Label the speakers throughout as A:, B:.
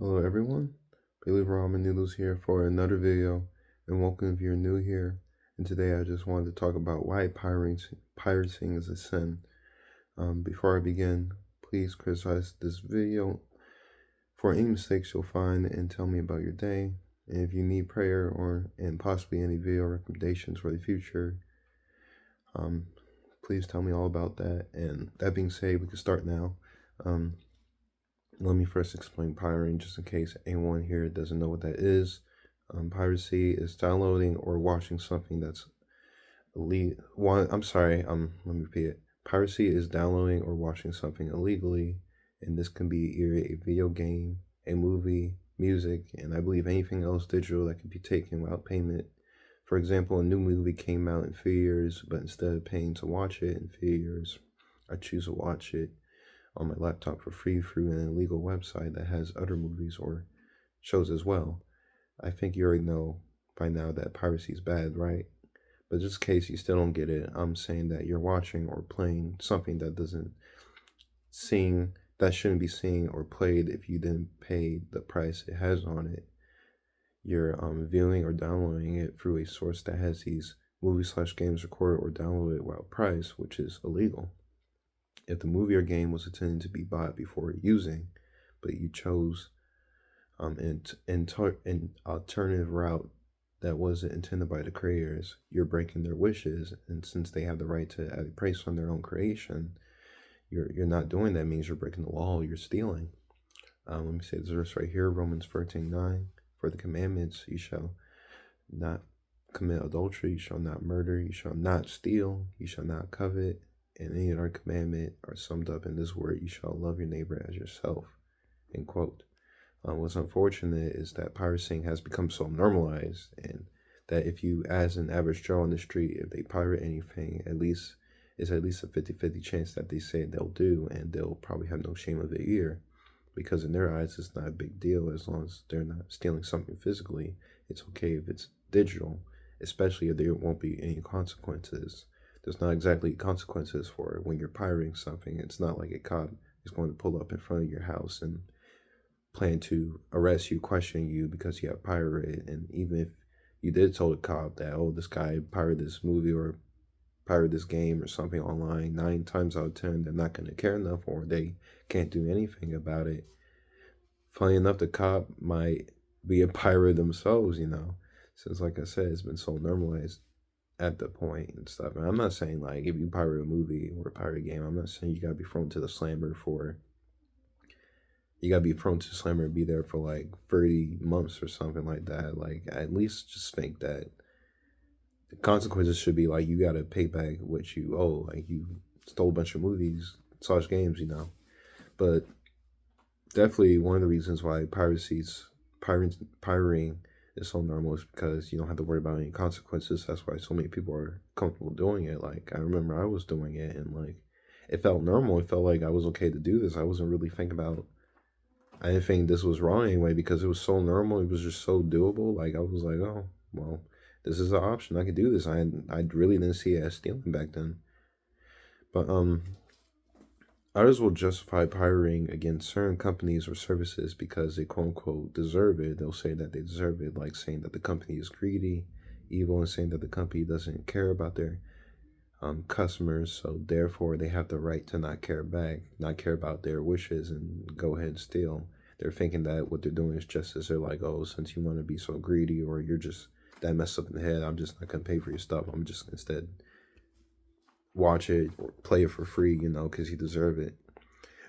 A: Hello everyone, Bailey Ramen Noodles here for another video, and welcome if you're new here. And today I just wanted to talk about why pirating is a sin. Before I begin, please criticize this video for any mistakes you'll find and tell me about your day. And if you need prayer and possibly any video recommendations for the future, um, please tell me all about that. And that being said, we can start now. Um, Let me first explain pirating just in case anyone here doesn't know what that is. Piracy is downloading or watching something that's illegal. I'm sorry, let me repeat it. Piracy is downloading or watching something illegally, and this can be either a video game, a movie, music, and I believe anything else digital that can be taken without payment. For example, a new movie came out in theaters, but instead of paying to watch it in theaters, I choose to watch it on my laptop for free through an illegal website that has other movies or shows as well. I think you already know by now that piracy is bad, right? But just in case you still don't get it, I'm saying that you're watching or playing something that shouldn't be seen or played if you didn't pay the price it has on it. You're viewing or downloading it through a source that has these movie/games recorded or downloaded without price, which is illegal. If the movie or game was intended to be bought before using, but you chose an alternative route that wasn't intended by the creators, you're breaking their wishes. And since they have the right to add a price on their own creation, you're not doing that means you're breaking the law. You're stealing. Let me say this verse right here, Romans 13:9. For the commandments, you shall not commit adultery, you shall not murder, you shall not steal, you shall not covet, and any other commandment are summed up in this word: you shall love your neighbor as yourself. End quote. What's unfortunate is that piracy has become so normalized, and that if you, as an average Joe on the street, if they pirate anything, it's at least a 50-50 chance that they say they'll do, and they'll probably have no shame of it either, because in their eyes it's not a big deal as long as they're not stealing something physically. It's okay if it's digital, especially if there won't be any consequences. There's not exactly consequences for it when you're pirating something. It's not like a cop is going to pull up in front of your house and plan to arrest you, question you because you have pirated. And even if you did tell the cop that, oh, this guy pirated this movie or pirated this game or something online, 9 times out of 10, they're not going to care enough, or they can't do anything about it. Funny enough, the cop might be a pirate themselves, since, like I said, it's been so normalized at the point and stuff. And I'm not saying, like, if you pirate a movie or a pirate game, I'm not saying you gotta be thrown to the slammer for and be there for like 30 months or something like that. Like, at least just think that the consequences should be like you gotta pay back what you owe. Like, you stole a bunch of movies slash games. But definitely one of the reasons why pirating is so normal is because you don't have to worry about any consequences. That's why so many people are comfortable doing it. Like, I remember I was doing it, and like, it felt normal. It felt like I was okay to do this. I wasn't really thinking about. I didn't think this was wrong anyway because it was so normal. It was just so doable. Like, I was like, oh well, this is an option. I could do this. I really didn't see it as stealing back then. But others will justify pirating against certain companies or services because they quote unquote deserve it. They'll say that they deserve it, like saying that the company is greedy, evil, and saying that the company doesn't care about their customers, so therefore they have the right to not care back, not care about their wishes, and go ahead and steal. They're thinking that what they're doing is justice. They're like, oh, since you want to be so greedy or you're just that messed up in the head, I'm just not gonna pay for your stuff. I'm just instead watch it or play it for free, because you deserve it.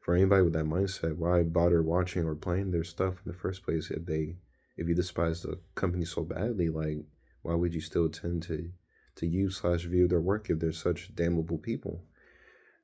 A: For anybody with that mindset, why bother watching or playing their stuff in the first place if you despise the company so badly? Like, why would you still tend to use/view their work if they're such damnable people?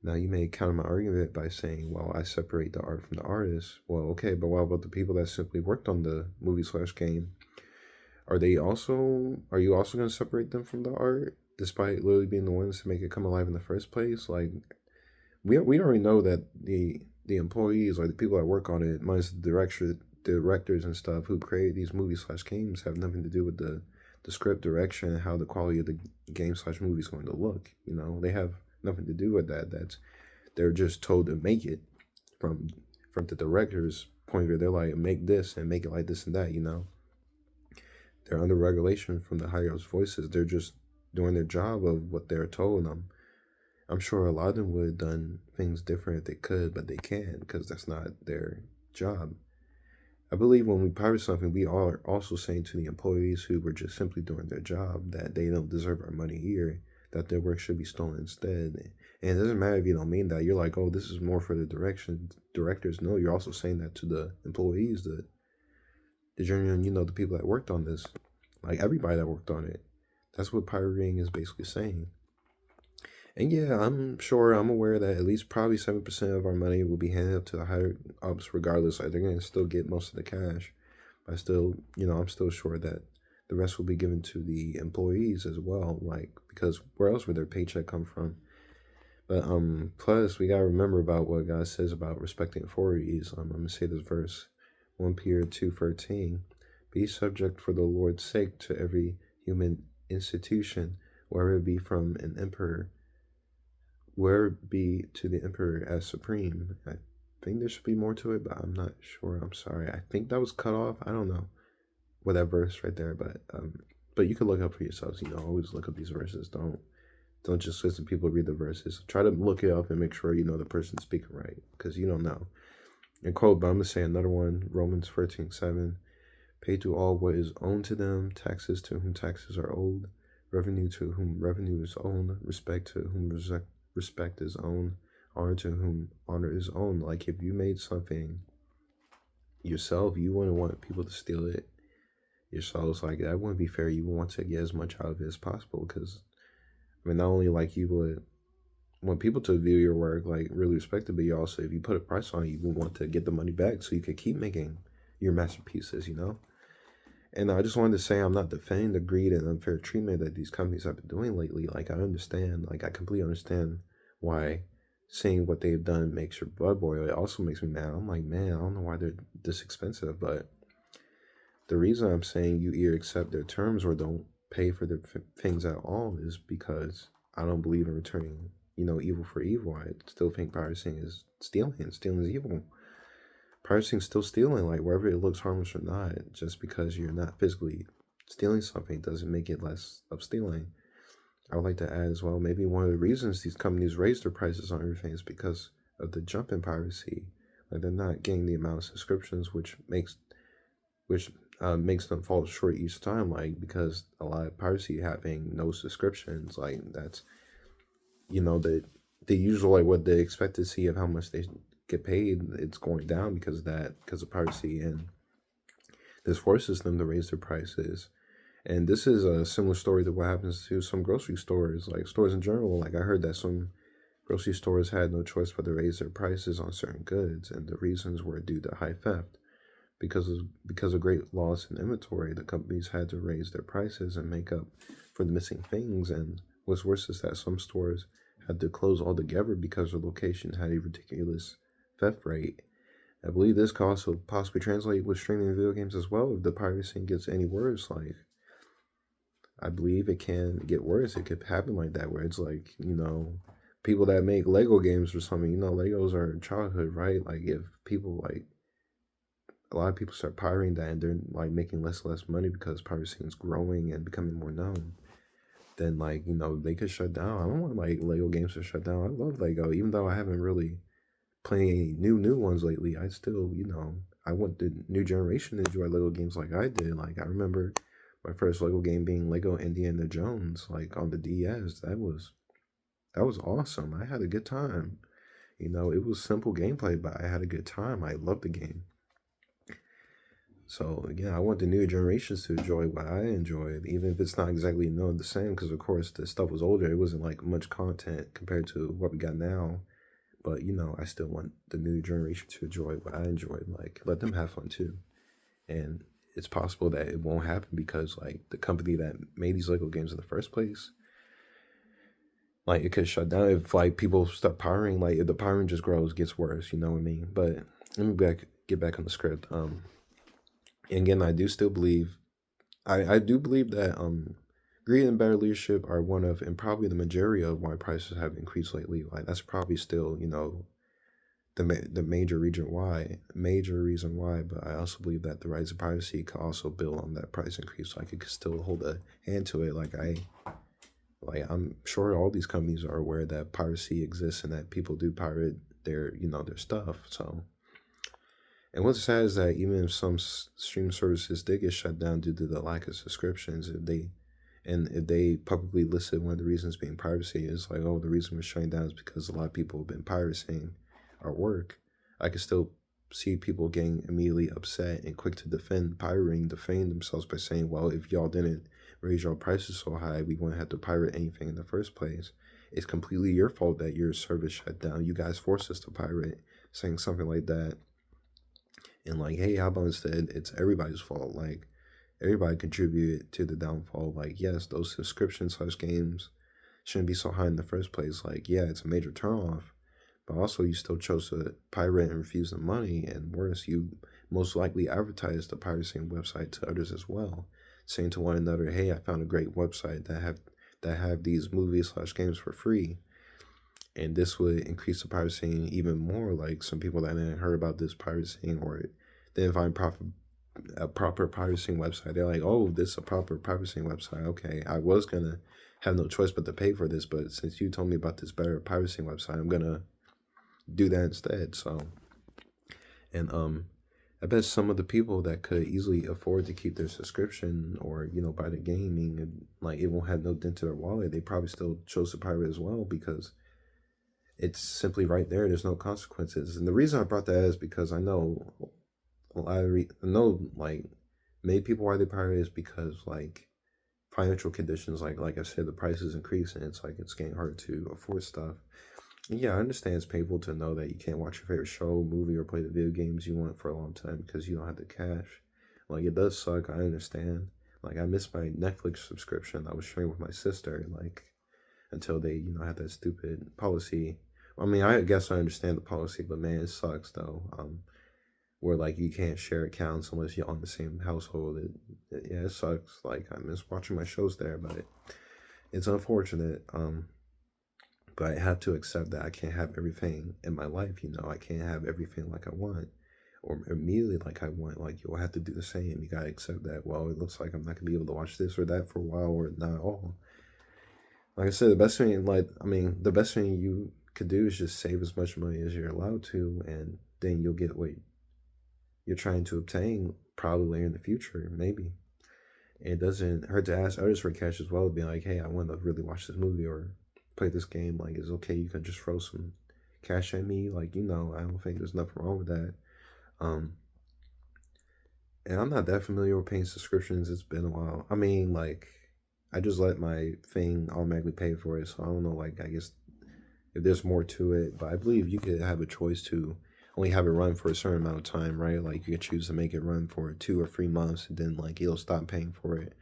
A: Now, you may counter my argument by saying, well, I separate the art from the artist. Well, okay, but what about the people that simply worked on the movie/game? Are you also going to separate them from the art, despite literally being the ones to make it come alive in the first place? Like, we already know that the employees, like the people that work on it, minus the directors and stuff who create these movies/games, have nothing to do with the script direction and how the quality of the game/movie is going to look. They have nothing to do with that. They're just told to make it from from the directors point of view. They're like, make this and make it like this and that, you know. They're under regulation from the higher voices. They're just doing their job of what they're told them. I'm sure a lot of them would have done things different if they could, but they can't because that's not their job. I believe when we pirate something, we are also saying to the employees who were just simply doing their job that they don't deserve our money here, that their work should be stolen instead. And it doesn't matter if you don't mean that. You're like, oh, this is more for the directors. No, you're also saying that to the employees, the genuine, the people that worked on this, like everybody that worked on it. That's what pirating is basically saying. And yeah, I'm aware that at least probably 7% of our money will be handed up to the higher ups regardless. Like they're gonna still get most of the cash. But I'm still sure that the rest will be given to the employees as well. Like because where else would their paycheck come from? But plus we gotta remember about what God says about respecting authorities. I'm gonna say this verse, 1 Peter 2:13. Be subject for the Lord's sake to every human institution, whether it be from an emperor, where be to the emperor as supreme. I think there should be more to it, but I'm not sure. I'm sorry. I think that was cut off. I don't know what that verse right there, but you can look up for yourselves. Always look up these verses. Don't just listen to people read the verses. Try to look it up and make sure you know the person's speaking right, because you don't know. And quote, but I'm gonna say another one. Romans 13:7. Pay to all what is owed to them. Taxes to whom taxes are owed. Revenue to whom revenue is owed. Respect to whom respect is owed, honor to whom honor is owed. Like if you made something yourself, you wouldn't want people to steal it yourselves. Like that wouldn't be fair. You would want to get as much out of it as possible because not only like you would want people to view your work like really respect it, but you also, if you put a price on it, you would want to get the money back so you could keep making your masterpieces. And I just wanted to say I'm not defending the greed and unfair treatment that these companies have been doing lately. Like I understand, like I completely understand why seeing what they've done makes your blood boil. It also makes me mad. I'm like, man, I don't know why they're this expensive, but the reason I'm saying you either accept their terms or don't pay for their things at all is because I don't believe in returning, evil for evil. I still think piracy is stealing, and stealing is evil. Piracy is still stealing, like whether it looks harmless or not. Just because you're not physically stealing something doesn't make it less of stealing. I would like to add as well, maybe one of the reasons these companies raise their prices on everything is because of the jump in piracy. Like they're not getting the amount of subscriptions, which makes them fall short each time. Like because a lot of piracy having no subscriptions, like that's the usual, like what they expect to see of how much they get paid, it's going down because of piracy, and this forces them to raise their prices. And this is a similar story to what happens to some grocery stores, like stores in general. Like I heard that some grocery stores had no choice but to raise their prices on certain goods, and the reasons were due to high theft. Because of great loss in inventory, the companies had to raise their prices and make up for the missing things. And what's worse is that some stores had to close altogether because their locations had a ridiculous theft rate. I believe this could also possibly translate with streaming video games as well. If the piracy gets any worse, like I believe it can get worse. It could happen like that, where it's like, people that make Lego games or something, Legos are childhood, right? Like if people like a lot of people start pirating that and they're like making less and less money because piracy is growing and becoming more known, then like, they could shut down. I don't want like Lego games to shut down. I love Lego, even though I haven't really played any new ones lately. I still, I want the new generation to enjoy Lego games like I did. Like I remember my first Lego game being Lego Indiana Jones, like on the DS. That was awesome. I had a good time. It was simple gameplay, but I had a good time. I loved the game. So again, I want the new generations to enjoy what I enjoyed, even if it's not exactly the same. Because of course, the stuff was older; it wasn't like much content compared to what we got now. But I still want the new generation to enjoy what I enjoyed. Like, let them have fun too. And it's possible that it won't happen because like the company that made these Lego games in the first place, like it could shut down if like people start pirating. Like if the pirating just grows, gets worse. You know what I mean? But let me get back on the script. And again, I do still believe, I do believe that greed and bad leadership are one of, and probably the majority of why prices have increased lately. Like that's probably still, the major reason why, but I also believe that the rise of piracy could also build on that price increase, like it could still hold a hand to it. I'm sure all these companies are aware that piracy exists and that people do pirate their stuff. So, and what's sad is that even if some stream services did get shut down due to the lack of subscriptions, if they publicly listed one of the reasons being piracy, is like, oh, the reason we're shutting down is because a lot of people have been pirating our work, I could still see people getting immediately upset and quick to defend themselves by saying, well, if y'all didn't raise your prices so high, we wouldn't have to pirate anything in the first place. It's completely your fault that your service shut down. You guys forced us to pirate, saying something like that. And like, hey, how about instead it's everybody's fault? Like, everybody contributed to the downfall. Like, yes, those subscription/games shouldn't be so high in the first place. Like, yeah, it's a major turnoff, but also you still chose to pirate and refuse the money. And worse, you most likely advertised the piracy website to others as well, saying to one another, "Hey, I found a great website that have these movies/games for free." And this would increase the piracy even more. Like, some people that didn't heard about this piracy or didn't find a proper piracy website, they're like, oh, this is a proper piracy website. Okay, I was gonna have no choice but to pay for this, but since you told me about this better piracy website, I'm gonna do that instead. So, and I bet some of the people that could easily afford to keep their subscription or buy the gaming, and like it won't have no dent to their wallet, they probably still chose to pirate as well because it's simply right there. There's no consequences. And the reason I brought that is because I know I know like many people why they pirate is because like financial conditions, like I said, the price is increasing. It's like it's getting hard to afford stuff. And yeah, I understand it's painful to know that you can't watch your favorite show, movie, or play the video games you want for a long time because you don't have the cash. Like, it does suck. I understand. Like, I missed my Netflix subscription I was sharing with my sister. Like, until they had that stupid policy. I mean, I guess I understand the policy, but man, it sucks though. Where like you can't share accounts unless you're on the same household. Yeah, it sucks. Like, I miss watching my shows there, but it's unfortunate. But I have to accept that I can't have everything in my life. I can't have everything like I want or immediately like I want. Like, you'll have to do the same. You gotta accept that. Well, it looks like I'm not gonna be able to watch this or that for a while or not at all. Like I said, the best thing you could do is just save as much money as you're allowed to, and then you'll get what you're trying to obtain probably later in the future, maybe. And it doesn't hurt to ask others for cash as well, being like, hey, I want to really watch this movie or play this game. Like, it's okay, you can just throw some cash at me. Like, I don't think there's nothing wrong with that. Um, and I'm not that familiar with paying subscriptions. It's been a while. I mean, like, I just let my thing automatically pay for it. So I don't know, like, I guess if there's more to it, but I believe you could have a choice to only have it run for a certain amount of time, right? Like, you could choose to make it run for 2 or 3 months and then like you'll stop paying for it.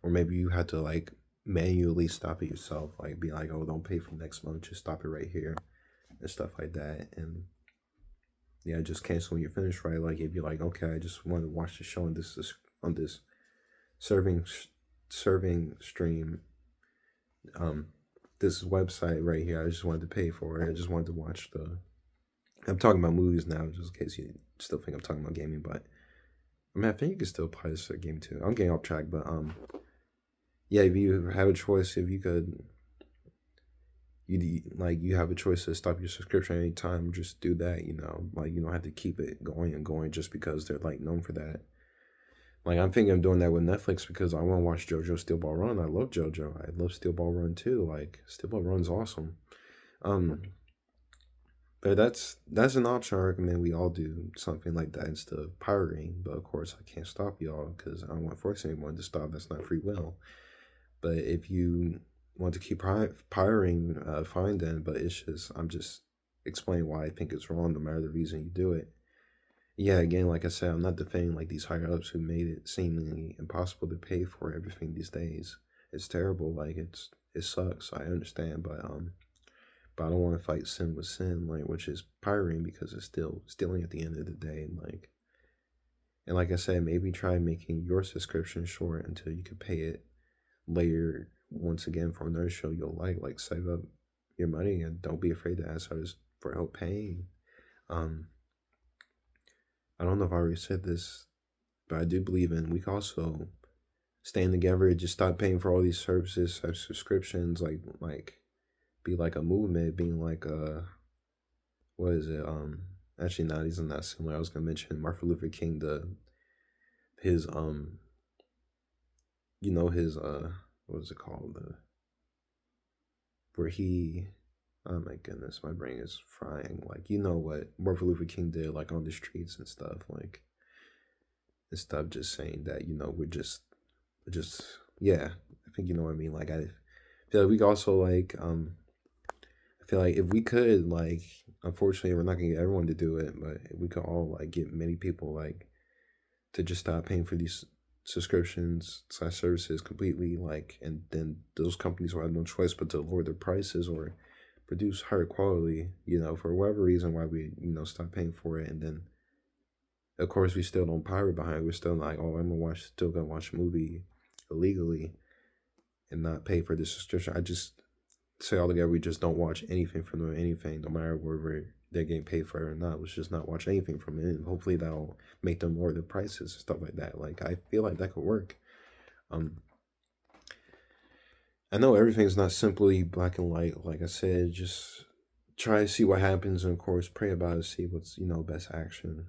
A: Or maybe you had to like manually stop it yourself, like be like, oh, don't pay for next month, just stop it right here and stuff like that. And yeah, just cancel when you're finished, right? Like, if you're like, okay, I just want to watch the show on this serving serving stream, um, this website right here, I just wanted to pay for it. I just wanted to watch the. I'm talking about movies now, just in case you still think I'm talking about gaming, but I mean, I think you can still apply this to a game too. I'm getting off track, but yeah, if you have a choice, if you could, you have a choice to stop your subscription anytime, just do that. Like, you don't have to keep it going and going just because they're like known for that. Like, I'm thinking of doing that with Netflix because I want to watch JoJo Steel Ball Run. I love JoJo. I love Steel Ball Run too. Like, Steel Ball Run's awesome. Um, but that's an option. I recommend we all do something like that instead of pirating. But of course, I can't stop y'all because I don't want to force anyone to stop. That's not free will. But if you want to keep pirating, fine then. But I'm just explaining why I think it's wrong, no matter the reason you do it. Yeah, again, like I said, I'm not defending like these higher ups who made it seemingly impossible to pay for everything these days. It's terrible. Like, it sucks. I understand, but I don't want to fight sin with sin, like, which is pirating, because it's still stealing at the end of the day. And like I said, maybe try making your subscription short until you can pay it later once again for another show you'll like. Like, save up your money and don't be afraid to ask others for help paying. Um, I don't know if I already said this, but I do believe in we can also stand together, just stop paying for all these services, have subscriptions, like be like a movement, being like what is it? Actually, not these are not similar. I was gonna mention Martin Luther King, the his his what is it called, the where he, oh my goodness, my brain is frying. Like, you know what Martin Luther King did, like on the streets and stuff, like and stuff, just saying that we're just yeah. I think you know what I mean. Like I feel like we could also like I feel like if we could like, unfortunately we're not gonna get everyone to do it, but if we could all like get many people like to just stop paying for these subscriptions slash services completely, like, and then those companies will have no choice but to lower their prices or produce higher quality, for whatever reason why we, stop paying for it. And then of course we still don't pirate behind. We're still like, oh, still gonna watch a movie illegally and not pay for the subscription. I just say all together, we just don't watch anything from them, anything, no matter whether they're getting paid for it or not. Let's just not watch anything from it, and hopefully that'll make them lower the prices and stuff like that. Like I feel like that could work. Um, I know everything's not simply black and white. Like I said, just try to see what happens, and of course pray about it, see what's best action.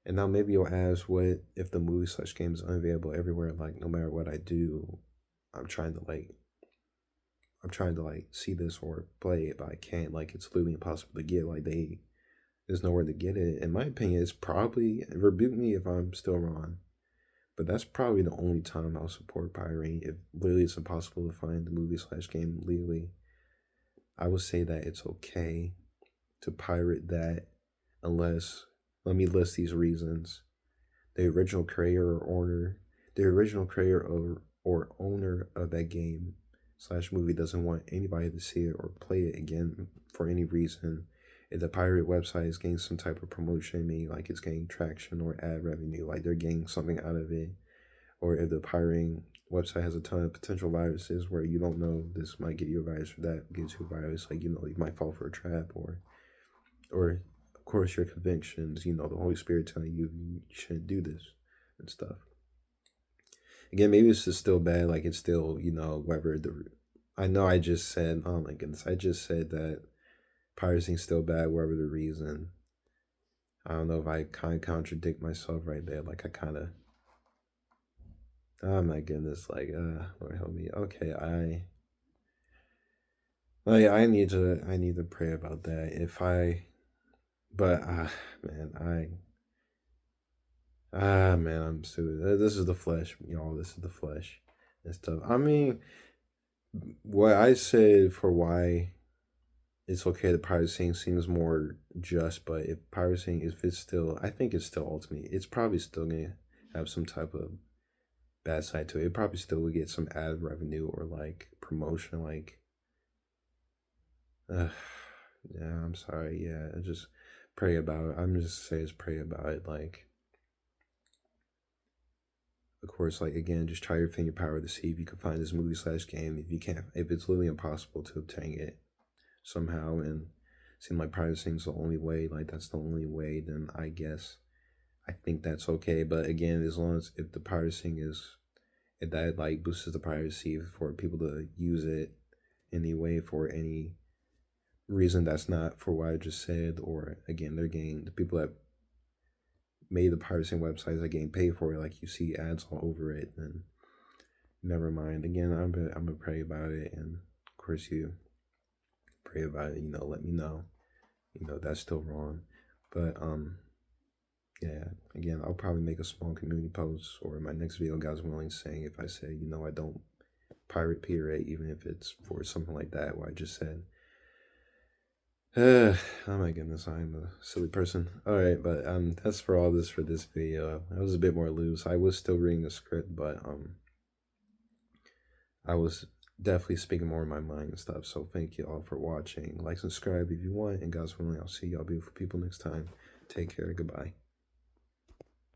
A: And now maybe you'll ask, what if the movie slash game is unavailable everywhere? Like no matter what I do, I'm trying to like I'm trying to like see this or play it, but I can't. Like it's literally impossible to get. Like there's nowhere to get it. In my opinion, it's probably, rebuke me if I'm still wrong, but that's probably the only time I'll support pirating. If literally it's impossible to find the movie slash game legally, I would say that it's okay to pirate that, unless, let me list these reasons: the original creator or owner, the original creator or owner of that game slash movie doesn't want anybody to see it or play it again for any reason. If the pirate website is getting some type of promotion, meaning like it's getting traction or ad revenue, like they're getting something out of it, or if the pirating website has a ton of potential viruses where you don't know this might get you a virus or that gives you a virus, like you might fall for a trap, or of course your convictions, the Holy Spirit telling you shouldn't do this and stuff. Again, maybe it's just still bad, like it's still, whatever I know I just said, oh my goodness, I just said that piracy's still bad, whatever the reason. I don't know if I kind of contradict myself right there. Like I kind of, oh my goodness, like, Lord help me. Okay, I need to pray about that. But man, man, I'm stupid. This is the flesh, y'all. This is the flesh and stuff. I mean, what I said for why it's okay that piracy seems more just, but if piracy, if it's still, I think it's still ultimately, it's probably still gonna have some type of bad side to it. It probably still would get some ad revenue or like promotion, like, uh, yeah, I'm sorry, yeah, just pray about it. I'm just saying, pray about it, like, of course, like again, just try everything in your power to see if you can find this movie slash game. If you can't, if it's literally impossible to obtain it somehow, and seem like piracy is the only way, like that's the only way, then I guess I think that's okay. But again, as long as if the piracy is, if that like boosts the piracy for people to use it anyway for any reason that's not for what I just said, or again, they're getting, the people that made the piracy websites are getting paid for it, like you see ads all over it, then never mind. Again, I'm gonna pray about it, and of course you pray about it, let me know, that's still wrong. But yeah, again, I'll probably make a small community post or in my next video, God's willing, saying if I say, I don't pirate PRA, even if it's for something like that, what I just said. Oh my goodness, I'm a silly person. All right, but that's for all this for this video. I was a bit more loose. I was still reading the script, but I was definitely speaking more in my mind and stuff. So thank you all for watching. Like, subscribe if you want, and God's willing, I'll see y'all beautiful people next time. Take care. Goodbye.